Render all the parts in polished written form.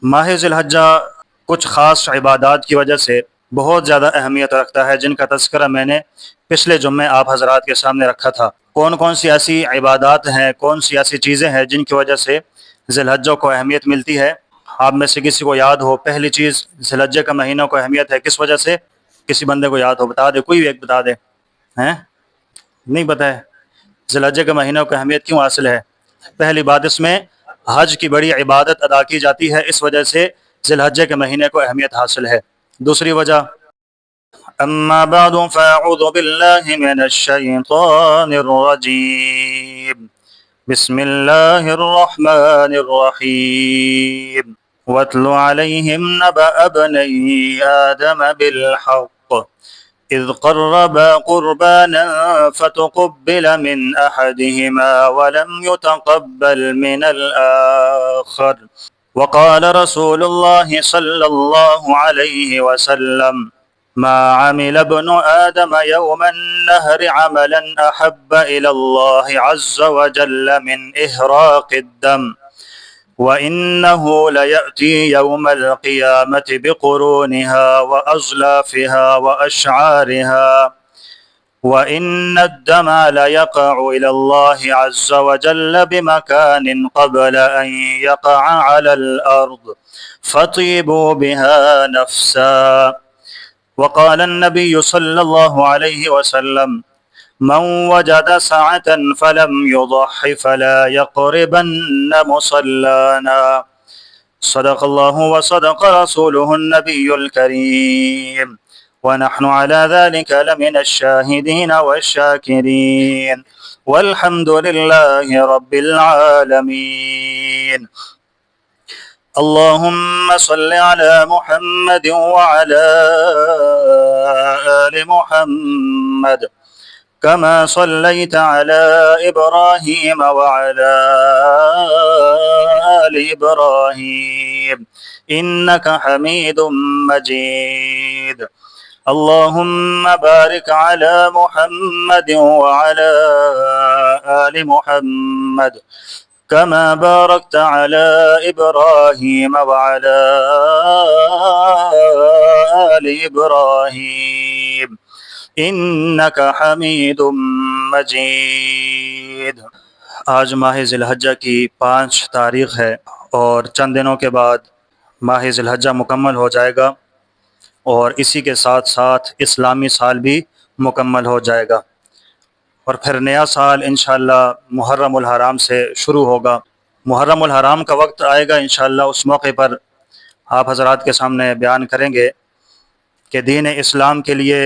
ماہ ذی الحجہ کچھ خاص عبادات کی وجہ سے بہت زیادہ اہمیت رکھتا ہے، جن کا تذکرہ میں نے پچھلے جمعے آپ حضرات کے سامنے رکھا تھا۔ کون کون سی ایسی عبادات ہیں، کون سی ایسی چیزیں ہیں جن کی وجہ سے ذی الحجہ کو اہمیت ملتی ہے؟ آپ میں سے کسی کو یاد ہو پہلی چیز ذی الحجہ کا مہینہ کو اہمیت ہے کس وجہ سے؟ کسی بندے کو یاد ہو بتا دے، کوئی بھی ایک بتا دے۔ ہیں؟ نہیں پتہ ہے ذی الحجہ کے مہینہ کو اہمیت کیوں حاصل ہے؟ پہلی بات، اس میں حج کی بڑی عبادت ادا کی جاتی ہے، اس وجہ سے ذی الحجہ کے مہینے کو اہمیت حاصل ہے۔ دوسری وجہ، اما بعد فاعوذ باللہ من الشیطان الرجیم، بسم اللہ الرحمن الرحیم، واتل علیہم نبأ ابنی آدم بالحق إذ قربا قربانا فتقبل من أحدهما ولم يتقبل من الآخر وقال رسول الله صلى الله عليه وسلم ما عمل ابن آدم يوم النهر عملا أحب إلى الله عز وجل من إهراق الدم وَإِنَّهُ لَيَأْتِي يَوْمَ الْقِيَامَةِ بِقُرُونِهَا وَأَزْلَافِهَا وَأَشْعَارِهَا وَإِنَّ الدَّمَ لَيَقَعُ إِلَى اللَّهِ عَزَّ وَجَلَّ بِمَكَانٍ قَبْلَ أَنْ يَقَعَ عَلَى الْأَرْضِ فَطِيبُوا بِهَا نَفْسًا وقال النبي صلى الله عليه وسلم من وجد سعة فلم يضح فلا يقربن مصلانا صدق الله وصدق رسوله النبي الكريم ونحن على ذلك لمن الشاهدين والشاكرين والحمد لله رب العالمين اللهم صل على محمد وعلى آل محمد كما صليت على إبراهيم وعلى آل إبراهيم إنك حميد مجيد اللهم بارك على محمد وعلى آل محمد كما باركت على إبراهيم وعلى آل إبراهيم إنك حميد مجيد۔ آج ماہ ذی الحجہ کی 5 تاریخ ہے اور چند دنوں کے بعد ماہ ذی الحجہ مکمل ہو جائے گا، اور اسی کے ساتھ ساتھ اسلامی سال بھی مکمل ہو جائے گا، اور پھر نیا سال انشاءاللہ محرم الحرام سے شروع ہوگا۔ محرم الحرام کا وقت آئے گا انشاءاللہ، اس موقع پر آپ حضرات کے سامنے بیان کریں گے کہ دین اسلام کے لیے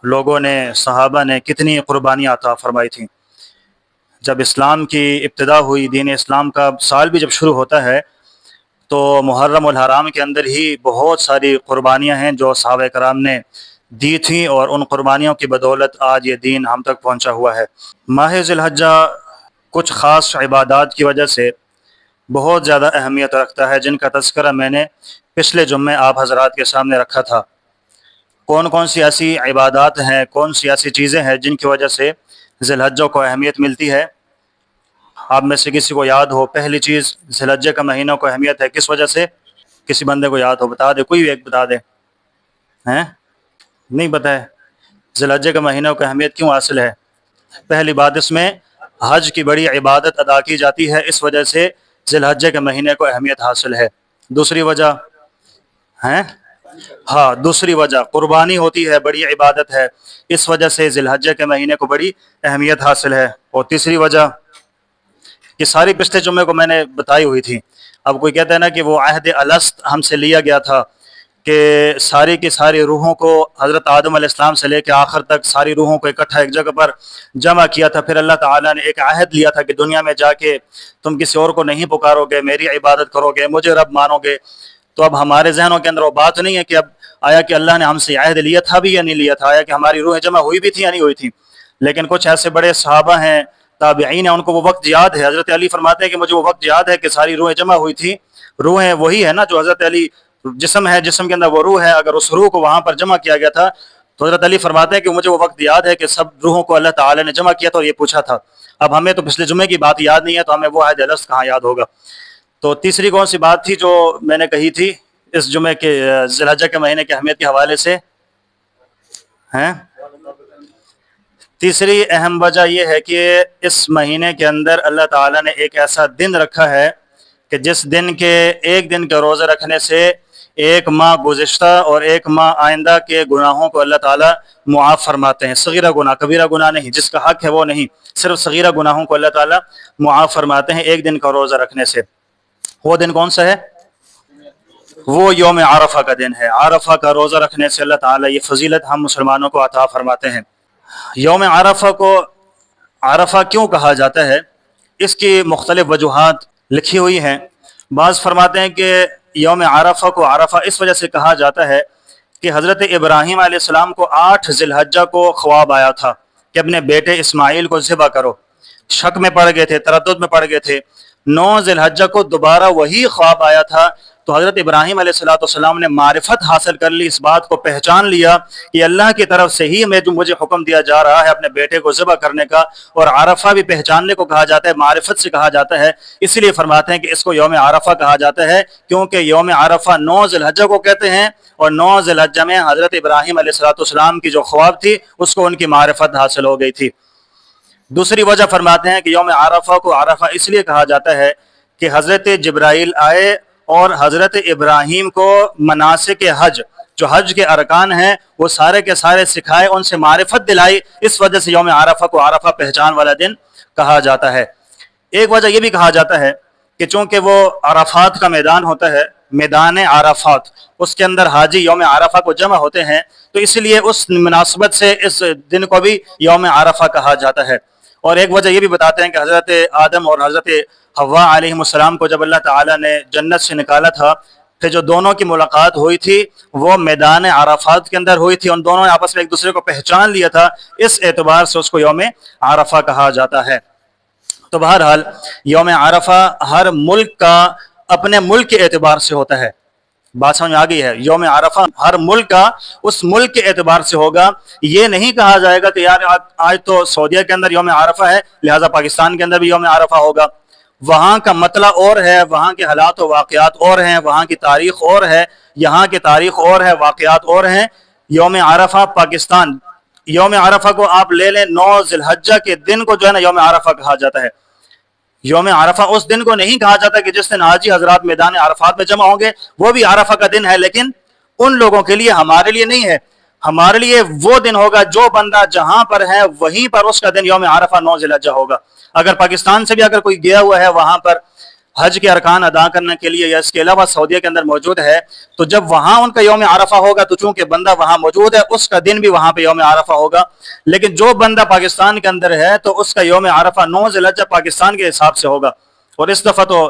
لوگوں نے، صحابہ نے کتنی قربانیاں عطا فرمائی تھیں۔ جب اسلام کی ابتدا ہوئی، دین اسلام کا سال بھی جب شروع ہوتا ہے، تو محرم الحرام کے اندر ہی بہت ساری قربانیاں ہیں جو صحابہ کرام نے دی تھیں، اور ان قربانیوں کی بدولت آج یہ دین ہم تک پہنچا ہوا ہے۔ ماہ ذی الحجہ کچھ خاص عبادات کی وجہ سے بہت زیادہ اہمیت رکھتا ہے، جن کا تذکرہ میں نے پچھلے جمعے آپ حضرات کے سامنے رکھا تھا۔ کون کون سی ایسی عبادات ہیں، کون سی ایسی چیزیں ہیں جن کی وجہ سے ذی الحجہ کو اہمیت ملتی ہے؟ آپ میں سے کسی کو یاد ہو پہلی چیز ذی الحجہ کا مہینہ کو اہمیت ہے کس وجہ سے؟ کسی بندے کو یاد ہو بتا دے، کوئی بھی ایک بتا دے۔ ہیں؟ نہیں پتہ ہے ذی الحجہ کا مہینہ کو اہمیت کیوں حاصل ہے؟ پہلی بات، اس میں حج کی بڑی عبادت ادا کی جاتی ہے، اس وجہ سے ذی الحجہ کے مہینے کو اہمیت حاصل ہے۔ دوسری وجہ ہیں؟ ہاں، دوسری وجہ قربانی ہوتی ہے، بڑی عبادت ہے، اس وجہ سے ذی الحجہ کے مہینے کو بڑی اہمیت حاصل ہے۔ اور تیسری وجہ، یہ ساری پچھلے جمعے کو میں نے بتائی ہوئی تھی۔ اب کوئی کہتا ہے نا کہ وہ عہد الست ہم سے لیا گیا تھا، کہ ساری کی ساری روحوں کو حضرت آدم علیہ السلام سے لے کے آخر تک ساری روحوں کو اکٹھا ایک جگہ پر جمع کیا تھا، پھر اللہ تعالیٰ نے ایک عہد لیا تھا کہ دنیا میں جا کے تم کسی اور کو نہیں پکارو گے، میری عبادت کرو گے، مجھے رب مانو گے۔ تو اب ہمارے ذہنوں کے اندر وہ بات نہیں ہے کہ اب آیا کہ اللہ نے ہم سے عہد لیا تھا بھی یا نہیں لیا تھا، آیا کہ ہماری روحیں جمع ہوئی بھی تھی یا نہیں ہوئی تھی۔ لیکن کچھ ایسے بڑے صحابہ ہیں، تابعین ہیں، ان کو وہ وقت یاد ہے۔ حضرت علی فرماتے ہیں کہ مجھے وہ وقت یاد ہے کہ ساری روحیں جمع ہوئی تھی۔ روحیں وہی ہے نا جو حضرت علی، جسم ہے، جسم کے اندر وہ روح ہے، اگر اس روح کو وہاں پر جمع کیا گیا تھا تو حضرت علی فرماتے ہیں کہ مجھے وہ وقت یاد ہے کہ سب روحوں کو اللہ تعالی نے جمع کیا تھا اور یہ پوچھا تھا۔ اب ہمیں تو پچھلے جمعے کی بات یاد نہیں ہے، تو ہمیں وہ عہد الست کہاں یاد ہوگا؟ تو تیسری کون سی بات تھی جو میں نے کہی تھی اس جمعے کے ذی الحجہ کے مہینے کی اہمیت کے حوالے سے ہیں؟ تیسری اہم وجہ یہ ہے کہ اس مہینے کے اندر اللہ تعالیٰ نے ایک ایسا دن رکھا ہے کہ جس دن کے ایک دن کے روزے رکھنے سے ایک ماہ گزشتہ اور ایک ماہ آئندہ کے گناہوں کو اللہ تعالیٰ معاف فرماتے ہیں. صغیرہ گناہ، کبیرہ گناہ نہیں، جس کا حق ہے وہ نہیں، صرف صغیرہ گناہوں کو اللہ تعالیٰ معاف فرماتے ہیں ایک دن کا روزہ رکھنے سے. وہ دن کون سا ہے؟ وہ یوم عرفہ کا دن ہے. عرفہ کا روزہ رکھنے سے اللہ تعالیٰ یہ فضیلت ہم مسلمانوں کو عطا فرماتے ہیں. یوم عرفہ کو عرفہ کیوں کہا جاتا ہے؟ اس کی مختلف وجوہات لکھی ہوئی ہیں. بعض فرماتے ہیں کہ یوم عرفہ کو عرفہ اس وجہ سے کہا جاتا ہے کہ حضرت ابراہیم علیہ السلام کو 8 ذی الحجہ کو خواب آیا تھا کہ اپنے بیٹے اسماعیل کو ذبح کرو. شک میں پڑ گئے تھے، تردد میں پڑ گئے تھے. 9 ذی الحجہ کو دوبارہ وہی خواب آیا تھا. تو حضرت ابراہیم علیہ السلام نے معرفت حاصل کر لی، اس بات کو پہچان لیا کہ اللہ کی طرف سے ہی مجھے حکم دیا جا رہا ہے اپنے بیٹے کو ذبح کرنے کا. اور عرفہ بھی پہچاننے کو کہا جاتا ہے، معرفت سے کہا جاتا ہے. اس لیے فرماتے ہیں کہ اس کو یوم عرفہ کہا جاتا ہے کیونکہ یوم عرفہ 9 ذی الحجہ کو کہتے ہیں، اور 9 ذی الحجہ میں حضرت ابراہیم علیہ السلام کی جو خواب تھی اس کو ان کی معرفت حاصل ہو گئی تھی. دوسری وجہ فرماتے ہیں کہ یوم عرفہ کو عرفہ اس لیے کہا جاتا ہے کہ حضرت جبرائیل آئے اور حضرت ابراہیم کو مناسک حج، جو حج کے ارکان ہیں وہ سارے کے سارے سکھائے، ان سے معرفت دلائی. اس وجہ سے یوم عرفہ کو عرفہ پہچان والا دن کہا جاتا ہے. ایک وجہ یہ بھی کہا جاتا ہے کہ چونکہ وہ عرفات کا میدان ہوتا ہے، میدان عرفات، اس کے اندر حاجی یوم عرفہ کو جمع ہوتے ہیں، تو اس لیے اس مناسبت سے اس دن کو بھی یوم عرفہ کہا جاتا ہے. اور ایک وجہ یہ بھی بتاتے ہیں کہ حضرت آدم اور حضرت حوا علیہ السلام کو جب اللہ تعالیٰ نے جنت سے نکالا تھا، پھر جو دونوں کی ملاقات ہوئی تھی وہ میدان عرفات کے اندر ہوئی تھی. ان دونوں نے آپس میں ایک دوسرے کو پہچان لیا تھا، اس اعتبار سے اس کو یوم عرفہ کہا جاتا ہے. تو بہرحال یوم عرفہ ہر ملک کا اپنے ملک کے اعتبار سے ہوتا ہے. بات سمجھ آ گئی ہے؟ یوم عرفہ ہر ملک کا اس ملک کے اعتبار سے ہوگا. یہ نہیں کہا جائے گا کہ یار آج تو سعودیہ کے اندر یوم عرفہ ہے لہٰذا پاکستان کے اندر بھی یوم عرفہ ہوگا. وہاں کا مطلع اور ہے، وہاں کے حالات و واقعات اور ہیں، وہاں کی تاریخ اور ہے، یہاں کی تاریخ اور ہے، واقعات اور ہیں. یوم عرفہ پاکستان، یوم عرفہ کو آپ لے لیں، 9 ذی الحجہ کے دن کو جو ہے نا یوم عرفہ کہا جاتا ہے. یوم عرفہ اس دن کو نہیں کہا جاتا کہ جس دن حاجی حضرات میدان عرفات میں جمع ہوں گے، وہ بھی عرفہ کا دن ہے لیکن ان لوگوں کے لیے، ہمارے لیے نہیں ہے. ہمارے لیے وہ دن ہوگا جو بندہ جہاں پر ہے وہیں پر اس کا دن یوم عرفہ 9 ذی الحجہ ہوگا. اگر پاکستان سے بھی اگر کوئی گیا ہوا ہے وہاں پر حج کے ارکان ادا کرنے کے لیے یا اس کے علاوہ سعودیہ کے اندر موجود ہے، تو جب وہاں ان کا یوم عرفہ ہوگا تو چونکہ بندہ وہاں موجود ہے اس کا دن بھی وہاں پہ یوم عرفہ ہوگا. لیکن جو بندہ پاکستان کے اندر ہے تو اس کا یوم عرفہ 9 ذی الحجہ پاکستان کے حساب سے ہوگا. اور اس دفعہ تو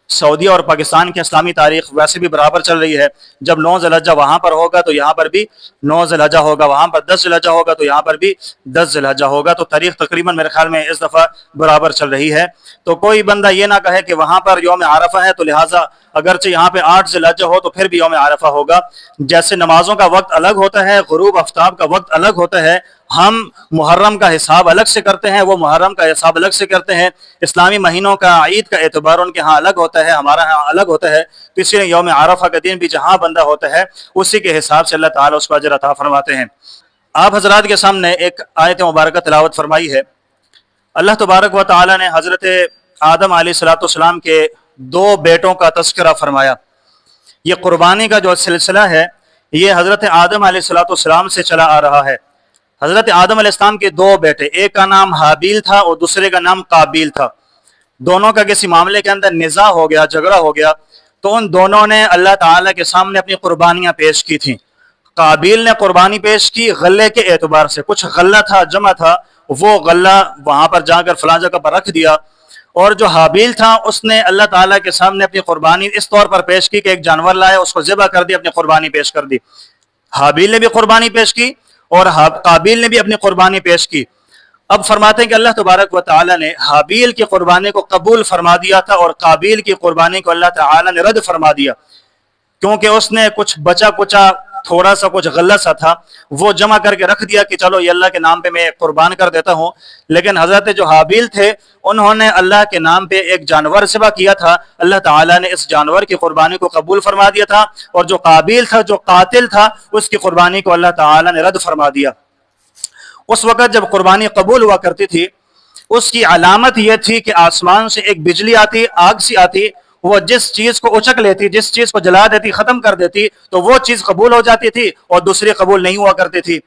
سعودیہ اور پاکستان کی اسلامی تاریخ ویسے بھی برابر چل رہی ہے. جب 9 ذی الحجہ وہاں پر ہوگا تو یہاں پر بھی 9 ذی الحجہ ہوگا، وہاں پر 10 ذی الحجہ ہوگا تو یہاں پر بھی 10 ذی الحجہ ہوگا. تو تاریخ تقریباً میرے خیال میں اس دفعہ برابر چل رہی ہے. تو کوئی بندہ یہ نہ کہے کہ وہاں پر یوم عرفہ ہے تو لہٰذا اگرچہ یہاں پہ 8 ذی الحجہ ہو تو پھر بھی یوم عرفہ ہوگا. جیسے نمازوں کا وقت الگ ہوتا ہے، غروب آفتاب کا وقت الگ ہوتا ہے، ہم محرم کا حساب الگ سے کرتے ہیں، وہ محرم کا حساب الگ سے کرتے ہیں. اسلامی مہینوں کا عید کا اعتبار ان کے ہاں الگ ہوتا ہے، ہمارا ہاں الگ ہوتا ہے. تو اس لیے یوم عرفہ کا دن بھی جہاں بندہ ہوتا ہے اسی کے حساب سے اللہ تعالیٰ اس کو اجر عطا فرماتے ہیں. آپ حضرات کے سامنے ایک آیت مبارکہ تلاوت فرمائی ہے. اللہ تبارک و تعالیٰ نے حضرت آدم علیہ السلام کے 2 بیٹوں کا تذکرہ فرمایا. یہ قربانی کا جو سلسلہ ہے یہ حضرت آدم علیہ السلام سے چلا آ رہا ہے. حضرت آدم علیہ السلام کے 2 بیٹے، ایک کا نام حابیل تھا اور دوسرے کا نام قابیل تھا. دونوں کا کسی معاملے کے اندر نزاع ہو گیا، جھگڑا ہو گیا، تو ان دونوں نے اللہ تعالیٰ کے سامنے اپنی قربانیاں پیش کی تھیں. قابیل نے قربانی پیش کی غلے کے اعتبار سے، کچھ غلہ تھا، جمع تھا، وہ غلہ وہاں پر جا کر فلاں جگہ پر رکھ دیا. اور جو حابیل تھا اس نے اللہ تعالیٰ کے سامنے اپنی قربانی اس طور پر پیش کی کہ ایک جانور لائے، اس کو ذبح کر دی، اپنی قربانی پیش کر دی. حابیل نے بھی قربانی پیش کی اور قابیل نے بھی اپنی قربانی پیش کی. اب فرماتے ہیں کہ اللہ تبارک و تعالیٰ نے حابیل کی قربانی کو قبول فرما دیا تھا اور قابیل کی قربانی کو اللہ تعالیٰ نے رد فرما دیا، کیونکہ اس نے کچھ بچا کچا تھوڑا سا کچھ غلط سا تھا، وہ جمع کر کے رکھ دیا کہ چلو یہ اللہ کے نام پہ میں قربان کر دیتا ہوں۔ لیکن حضرت جو حابیل تھے انہوں نے اللہ کے نام پہ ایک جانور ذبح کیا تھا، اللہ تعالیٰ نے اس جانور کی قربانی کو قبول فرما دیا تھا، اور جو قابیل تھا، جو قاتل تھا، اس کی قربانی کو اللہ تعالیٰ نے رد فرما دیا۔ اس وقت جب قربانی قبول ہوا کرتی تھی، اس کی علامت یہ تھی کہ آسمان سے ایک بجلی آتی، آگ سی آتی، وہ جس چیز کو اچک لیتی، جس چیز کو جلا دیتی، ختم کر دیتی، تو وہ چیز قبول ہو جاتی تھی اور دوسری قبول نہیں ہوا کرتی تھی۔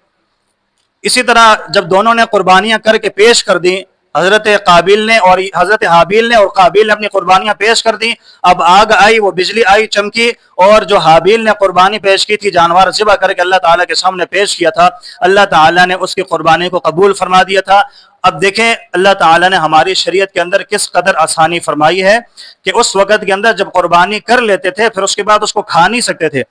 اسی طرح جب دونوں نے قربانیاں کر کے پیش کر دیں، حضرت قابیل نے اور حضرت حابیل نے اور قابیل نے اپنی قربانیاں پیش کر دیں، اب آگ آئی، وہ بجلی آئی، چمکی، اور جو حابیل نے قربانی پیش کی تھی، جانور ذبح کر کے اللہ تعالیٰ کے سامنے پیش کیا تھا، اللہ تعالیٰ نے اس کی قربانی کو قبول فرما دیا تھا۔ اب دیکھیں اللہ تعالیٰ نے ہماری شریعت کے اندر کس قدر آسانی فرمائی ہے کہ اس وقت کے اندر جب قربانی کر لیتے تھے پھر اس کے بعد اس کو کھا نہیں سکتے تھے،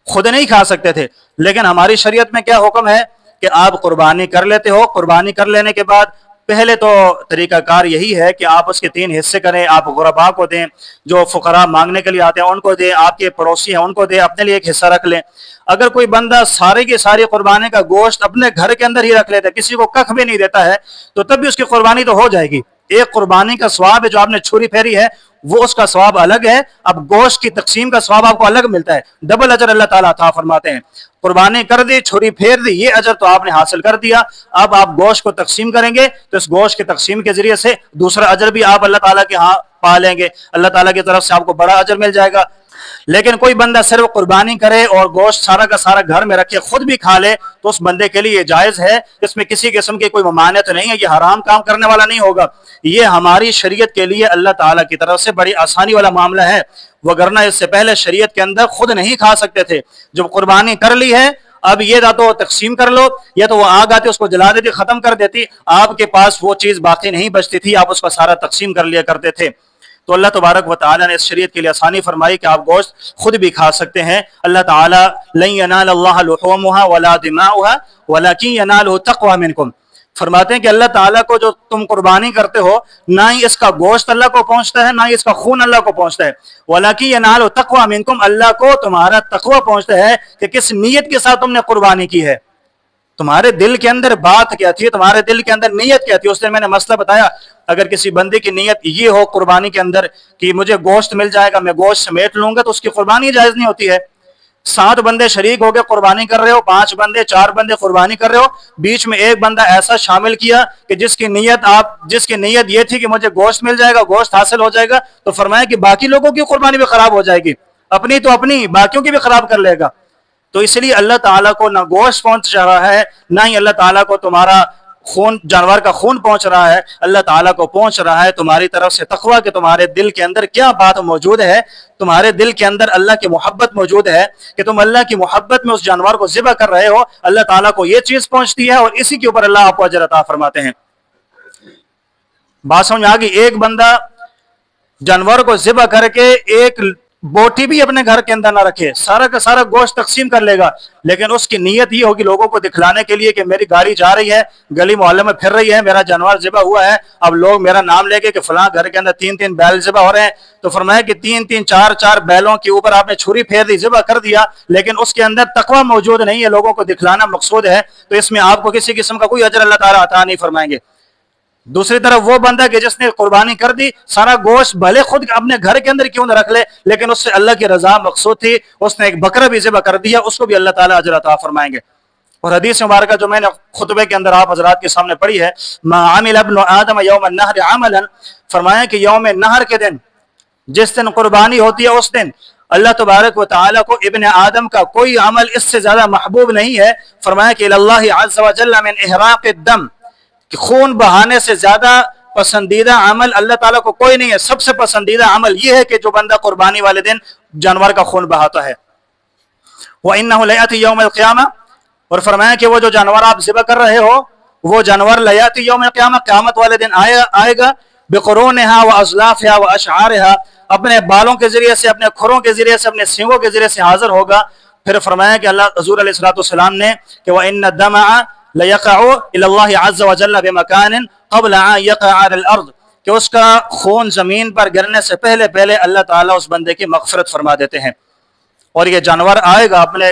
خود نہیں کھا سکتے تھے، لیکن ہماری شریعت میں کیا حکم ہے کہ آپ قربانی کر لیتے ہو، قربانی کر لینے کے بعد پہلے تو طریقہ کار یہی ہے کہ آپ اس کے 3 حصے کریں، آپ غرباء کو دیں، جو فقراء مانگنے کے لیے آتے ہیں ان کو دیں، آپ کے پڑوسی ہیں ان کو دیں، اپنے لیے ایک حصہ رکھ لیں۔ اگر کوئی بندہ ساری کی ساری قربانی کا گوشت اپنے گھر کے اندر ہی رکھ لیتا ہے، کسی کو ککھ بھی نہیں دیتا ہے، تو تب بھی اس کی قربانی تو ہو جائے گی۔ ایک قربانی کا ثواب ہے جو آپ نے چھری پھیری ہے، وہ اس کا ثواب الگ ہے، اب گوشت کی تقسیم کا ثواب آپ کو الگ ملتا ہے، ڈبل اجر اللہ تعالیٰ عطا فرماتے ہیں۔ قربانی کر دی، چھری پھیر دی، یہ اجر تو آپ نے حاصل کر دیا، اب آپ گوشت کو تقسیم کریں گے تو اس گوشت کی تقسیم کے ذریعے سے دوسرا اجر بھی آپ اللہ تعالیٰ کے ہاں پا لیں گے، اللہ تعالیٰ کی طرف سے آپ کو بڑا اجر مل جائے گا۔ لیکن کوئی بندہ صرف قربانی کرے اور گوشت سارا کا سارا گھر میں رکھے، خود بھی کھا لے، تو اس بندے کے لیے یہ جائز ہے، اس میں کسی قسم کی کوئی ممانعت نہیں ہے، یہ حرام کام کرنے والا نہیں ہوگا، یہ ہماری شریعت کے لیے اللہ تعالیٰ کی طرف سے بڑی آسانی والا معاملہ ہے، وگرنہ اس سے پہلے شریعت کے اندر خود نہیں کھا سکتے تھے۔ جب قربانی کر لی ہے اب یہ نہ تو تقسیم کر لو، یا تو وہ آگ آتی اس کو جلا دیتی، ختم کر دیتی، آپ کے پاس وہ چیز باقی نہیں بچتی تھی، آپ اس کا سارا تقسیم کر لیا کرتے تھے۔ تو اللہ تبارک و تعالیٰ نے اس شریعت کے لیے آسانی فرمائی کہ آپ گوشت خود بھی کھا سکتے ہیں۔ اللہ تعالیٰ لن ینال اللہ لحومها ولا دماؤها ولکن ینالہ التقوی منکم، فرماتے ہیں کہ اللہ تعالیٰ کو جو تم قربانی کرتے ہو، نہ ہی اس کا گوشت اللہ کو پہنچتا ہے، نہ ہی اس کا خون اللہ کو پہنچتا ہے، وَلَكِنْ يَنَالُ التَّقْوَى مِنْكُمْ، اللہ کو تمہارا تقوی پہنچتا ہے کہ کس نیت کے ساتھ تم نے قربانی کی ہے، تمہارے دل کے اندر بات کیا تھی، تمہارے دل کے اندر نیت کیا تھی۔ اس دن میں نے مسئلہ بتایا، اگر کسی بندے کی نیت یہ ہو قربانی کے اندر کہ مجھے گوشت مل جائے گا، میں گوشت سمیٹ لوں گا، تو اس کی قربانی جائز نہیں ہوتی ہے۔ 7 بندے شریک ہو کے قربانی کر رہے ہو، 5 بندے 4 بندے قربانی کر رہے ہو، بیچ میں ایک بندہ ایسا شامل کیا کہ جس کی نیت یہ تھی کہ مجھے گوشت مل جائے گا، گوشت حاصل ہو جائے گا، تو فرمایا کہ باقی لوگوں کی قربانی بھی خراب ہو جائے گی، اپنی تو اپنی، باقیوں کی بھی خراب کر لے گا۔ تو اس لیے اللہ تعالیٰ کو نہ گوشت پہنچ رہا ہے، نہ ہی اللہ تعالیٰ کو تمہارا خون، جانور کا خون پہنچ رہا ہے، اللہ تعالیٰ کو پہنچ رہا ہے تمہاری طرف سے تقویٰ، کہ تمہارے دل کے اندر کیا بات موجود ہے، تمہارے دل کے اندر اللہ کی محبت موجود ہے کہ تم اللہ کی محبت میں اس جانور کو ذبح کر رہے ہو، اللہ تعالیٰ کو یہ چیز پہنچتی ہے اور اسی کے اوپر اللہ آپ کو اجر عطا فرماتے ہیں۔ بات سمجھ میں آ گئی؟ ایک بندہ جانور کو ذبح کر کے ایک بوٹی بھی اپنے گھر کے اندر نہ رکھے، سارا کا سارا گوشت تقسیم کر لے گا، لیکن اس کی نیت یہ ہوگی لوگوں کو دکھلانے کے لیے کہ میری گاڑی جا رہی ہے، گلی محلے میں پھر رہی ہے، میرا جانور ذبح ہوا ہے، اب لوگ میرا نام لے کے کہ فلاں گھر کے اندر 3 بیل ذبح ہو رہے ہیں، تو فرمایا کہ 3 4 بیلوں کے اوپر آپ نے چھری پھیر دی، ذبح کر دیا، لیکن اس کے اندر تقویٰ موجود نہیں ہے، لوگوں کو دکھلانا مقصود ہے، تو اس میں آپ کو کسی قسم کا کوئی اجر اللہ تعالیٰ عطا نہیں فرمائیں گے۔ دوسری طرف وہ بندہ کہ جس نے قربانی کر دی، سارا گوشت بھلے خود اپنے گھر کے اندر کیوں نہ رکھ لے، لیکن اس سے اللہ کی رضا مقصود تھی، اس نے ایک بکرا بھی ذبح کر دیا، اس کو بھی اللہ تعالیٰ اجر عطا فرمائیں گے۔ اور حدیث مبارکہ جو میں نے خطبے کے اندر آپ حضرات کے سامنے پڑھی ہے، ما عمل ابن آدم یوم النحر عملا، فرمایا کہ یوم نحر کے دن، جس دن قربانی ہوتی ہے، اس دن اللہ تبارک و تعالیٰ کو ابن آدم کا کوئی عمل اس سے زیادہ محبوب نہیں ہے، فرمایا کہ اللہ عز و جل من احراق الدم، کہ خون بہانے سے زیادہ پسندیدہ عمل اللہ تعالیٰ کو کوئی نہیں ہے، سب سے پسندیدہ عمل یہ ہے کہ جو بندہ قربانی والے دن جانور کا خون بہاتا ہے۔ وَإِنَّهُ لَيَأْتِي يَوْمَ الْقِيَامَةِ، اور فرمایا کہ وہ جو جانور آپ ذبح کر رہے ہو، وہ جانور لَيَأْتِي يَوْمَ الْقِيَامَةِ، قیامت والے دن آئے گا، بِقُرُونِهَا وَأَزْلَافِهَا وَأَشْعَارِهَا، اپنے بالوں کے ذریعے سے، اپنے کھروں کے ذریعے سے، اپنے سینگوں کے ذریعے سے حاضر ہوگا۔ پھر فرمایا کہ اللہ حضور علیہ السلام نے کہ وَإِنَّ الدَّمَعَ لَيَقَعُ إِلَى اللَّهِ عَزَّ وَجَلَّ بِمَكَانٍ قَبْلَ أَن يَقَعَ عَلَى الْأَرْضِ، کہ اس کا خون زمین پر گرنے سے پہلے اللہ تعالیٰ اس بندے کی مغفرت فرما دیتے ہیں۔ اور یہ جانور آئے گا اپنے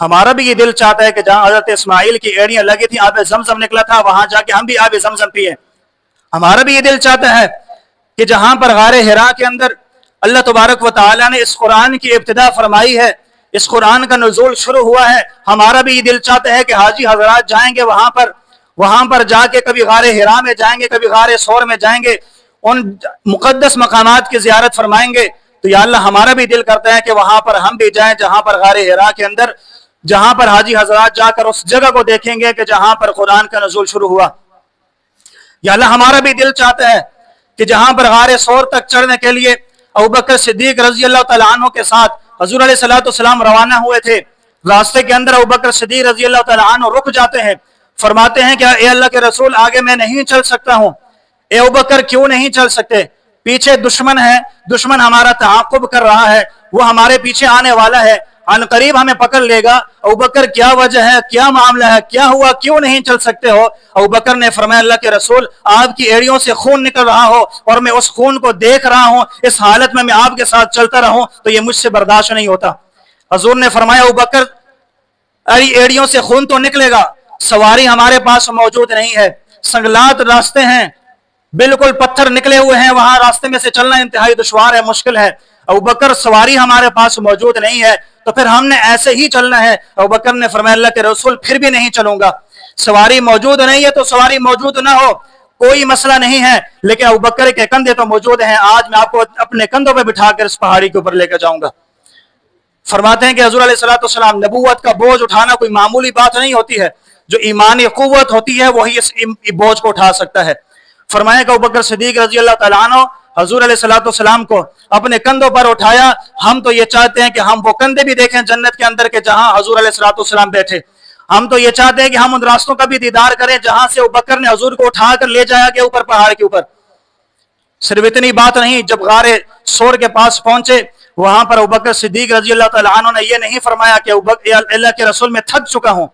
ہمارا بھی یہ دل چاہتا ہے کہ جہاں حضرت اسماعیل کی ایڑیاں لگی تھیں آب زمزم نکلا تھا وہاں جا کے ہم بھی آب زمزم پیے. ہمارا بھی یہ دل چاہتا ہے کہ جہاں پر غار حرا کے اندر اللہ تبارک و تعالیٰ نے اس قرآن کی ابتدا فرمائی ہے, اس قرآن کا نزول شروع ہوا ہے, ہمارا بھی یہ دل چاہتا ہے کہ حاجی حضرات جائیں گے وہاں پر جا کے کبھی غار حرا میں جائیں گے, کبھی غار ثور میں جائیں گے, ان مقدس مقامات کی زیارت فرمائیں گے. تو یا اللہ ہمارا بھی دل کرتا ہے کہ وہاں پر ہم بھی جائیں جہاں پر غار حرا کے اندر, جہاں پر حاجی حضرات جا کر اس جگہ کو دیکھیں گے کہ جہاں پر قرآن کا نزول شروع ہوا. یا اللہ ہمارا بھی دل چاہتا ہے کہ جہاں پر غار ثور تک چڑھنے کے لیے ابوبکر صدیق رضی اللہ تعالیٰ عنہ کے ساتھ حضور علیہ الصلوۃ والسلام روانہ ہوئے تھے. راستے کے اندر ابوبکر صدیق رضی اللہ تعالیٰ عنہ رک جاتے ہیں, فرماتے ہیں کہ اے اللہ کے رسول آگے میں نہیں چل سکتا ہوں. اے ابوبکر کیوں نہیں چل سکتے؟ پیچھے دشمن ہے, دشمن ہمارا تعاقب کر رہا ہے, وہ ہمارے پیچھے آنے والا ہے, ان قریب ہمیں پکڑ لے گا. ابوبکر کیا وجہ ہے, کیا معاملہ ہے, کیا ہوا, کیوں نہیں چل سکتے ہو؟ ابوبکر نے فرمایا اللہ کے رسول آپ کی ایڑیوں سے خون نکل رہا ہو اور میں اس خون کو دیکھ رہا ہوں, اس حالت میں آپ کے ساتھ چلتا رہوں تو یہ مجھ سے برداشت نہیں ہوتا. حضور نے فرمایا ابوبکر ایڑیوں سے خون تو نکلے گا, سواری ہمارے پاس موجود نہیں ہے, سنگلات راستے ہیں, بالکل پتھر نکلے ہوئے ہیں, وہاں راستے میں سے چلنا انتہائی دشوار ہے, مشکل ہے. ابوبکر سواری ہمارے پاس موجود نہیں ہے تو پھر ہم نے ایسے ہی چلنا ہے. ابوبکر نے فرمایا اللہ کے رسول پھر بھی نہیں چلوں گا. سواری موجود نہیں ہے تو سواری موجود نہ ہو, کوئی مسئلہ نہیں ہے, لیکن ابوبکر کے کندھے تو موجود ہیں, آج میں آپ کو اپنے کندھوں پہ بٹھا کر اس پہاڑی کے اوپر لے کر جاؤں گا. فرماتے ہیں کہ حضور علیہ الصلوۃ والسلام نبوت کا بوجھ اٹھانا کوئی معمولی بات نہیں ہوتی ہے, جو ایمانی قوت ہوتی ہے وہی اس بوجھ کو اٹھا سکتا ہے. فرمایا کہ ابوبکر صدیق رضی اللہ تعالیٰ عنہ حضور علیہ الصلوۃ والسلام کو اپنے کندھوں پر اٹھایا. ہم تو یہ چاہتے ہیں کہ ہم وہ کندھے بھی دیکھیں جنت کے اندر کے جہاں حضور علیہ الصلوۃ والسلام بیٹھے. ہم تو یہ چاہتے ہیں کہ ہم ان راستوں کا بھی دیدار کریں جہاں سے ابوبکر نے حضور کو اٹھا کر لے جایا گیا اوپر پہاڑ کے اوپر. صرف اتنی بات نہیں, جب غار ثور کے پاس پہنچے وہاں پر ابوبکر صدیق رضی اللہ تعالیٰ عنہ نے یہ نہیں فرمایا کہ اللہ کے رسول میں تھک چکا ہوں,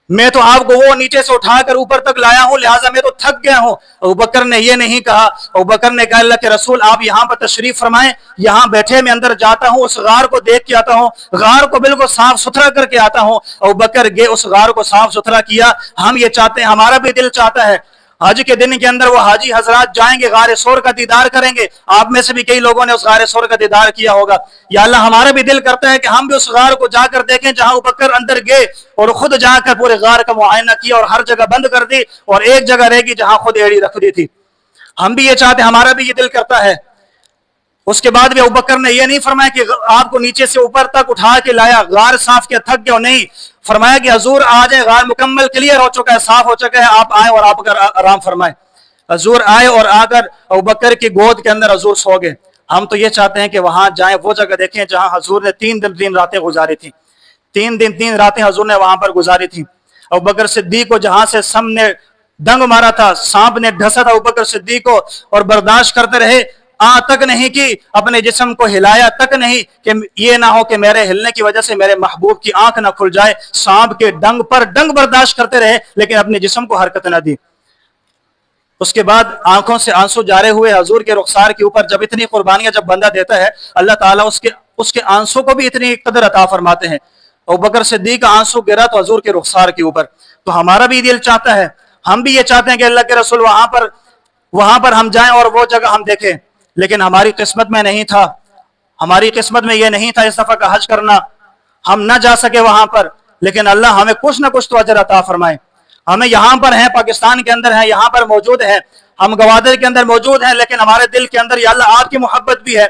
میں تو آپ کو وہ نیچے سے اٹھا کر اوپر تک لایا ہوں لہٰذا میں تو تھک گیا ہوں. ابوبکر نے یہ نہیں کہا. ابوبکر نے کہا اللہ کے رسول آپ یہاں پر تشریف فرمائیں, یہاں بیٹھے میں اندر جاتا ہوں, اس غار کو دیکھ کے آتا ہوں, غار کو بالکل صاف ستھرا کر کے آتا ہوں. ابوبکر گئے, اس غار کو صاف ستھرا کیا. ہم یہ چاہتے ہیں, ہمارا بھی دل چاہتا ہے حج کے دن کے اندر وہ حاجی حضرات جائیں گے, غار ثور کا دیدار کریں گے. آپ میں سے بھی کئی لوگوں نے اس غار ثور کا دیدار کیا ہوگا. یا اللہ ہمارا بھی دل کرتا ہے کہ ہم بھی اس غار کو جا کر دیکھیں جہاں ابوبکر اندر گئے اور خود جا کر پورے غار کا معائنہ کیا اور ہر جگہ بند کر دی اور ایک جگہ رہ گی جہاں خود ایڑی رکھ دی تھی. ہم بھی یہ چاہتے ہیں, ہمارا بھی یہ دل کرتا ہے. اس کے بعد بھی ابوبکر نے یہ نہیں فرمایا کہ آپ کو نیچے سے اوپر تک اٹھا کے لایا, غار صاف کیا, تھک گیا, نہیں. فرمایا کہ حضور آ جائیں, غار مکمل کلیئر ہو چکا ہے, صاف ہو چکا ہے, آپ آئیں اور آپ آرام فرمائیں. حضور آئے اور آ کر ابوبکر کی گود کے اندر حضور سو گئے. ہم تو یہ چاہتے ہیں کہ وہاں جائیں, وہ جگہ دیکھیں جہاں حضور نے 3 دن 3 راتیں گزاری تھیں. 3 دن 3 راتیں حضور نے وہاں پر گزاری تھیں. ابوبکر صدیق کو جہاں سے سم نے ڈنگ مارا تھا, سانپ نے ڈھسا تھا ابوبکر صدیق کو, اور برداشت کرتے رہے, تک نہیں کی, اپنے جسم کو ہلایا تک نہیں کہ یہ نہ ہو کہ میرے ہلنے کی وجہ سے میرے محبوب کی آنکھ نہ کھل جائے. سانپ کے ڈنگ پر ڈنگ برداشت کرتے رہے لیکن اپنے جسم کو حرکت نہ دی. اس کے بعد آنکھوں سے آنسو جارے ہوئے حضور کے رخسار کے اوپر. جب اتنی قربانیاں جب بندہ دیتا ہے اللہ تعالیٰ اس کے آنسو کو بھی اتنی قدر عطا فرماتے ہیں. ابوبکر صدیق کا آنسو گرا تو حضور کے رخسار کے اوپر. تو ہمارا بھی دل چاہتا ہے, ہم بھی یہ چاہتے ہیں کہ اللہ کے رسول وہاں پر ہم جائیں اور وہ جگہ ہم دیکھیں, لیکن ہماری قسمت میں نہیں تھا. ہماری قسمت میں یہ نہیں تھا اس دفعہ کا حج کرنا, ہم نہ جا سکے وہاں پر. لیکن اللہ ہمیں کچھ نہ کچھ تو اجر عطا فرمائے. ہمیں یہاں پر ہیں, پاکستان کے اندر ہیں, یہاں پر موجود ہیں, ہم گوادر کے اندر موجود ہیں, لیکن ہمارے دل کے اندر یا اللہ آپ کی محبت بھی ہے,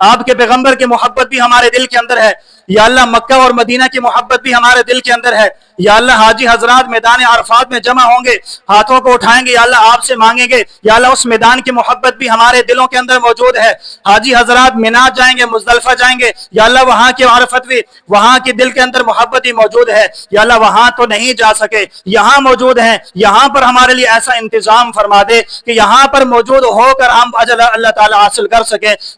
آپ کے پیغمبر کی محبت بھی ہمارے دل کے اندر ہے. یا اللہ مکہ اور مدینہ کی محبت بھی ہمارے دل کے اندر ہے. یا اللہ حاجی حضرات میدان عرفات میں جمع ہوں گے, ہاتھوں کو اٹھائیں گے, یا اللہ آپ سے مانگیں گے. یا اللہ اس میدان کی محبت بھی ہمارے دلوں کے اندر موجود ہے. حاجی حضرات مینا جائیں گے, مزدلفہ جائیں گے, یا اللہ وہاں کی عرفت بھی, وہاں کی دل کے اندر محبت ہی موجود ہے. یا اللہ وہاں تو نہیں جا سکے, یہاں موجود ہیں, یہاں پر ہمارے لیے ایسا انتظام فرما دے کہ یہاں پر موجود ہو کر ہم اجر اللہ تعالیٰ حاصل کر سکیں.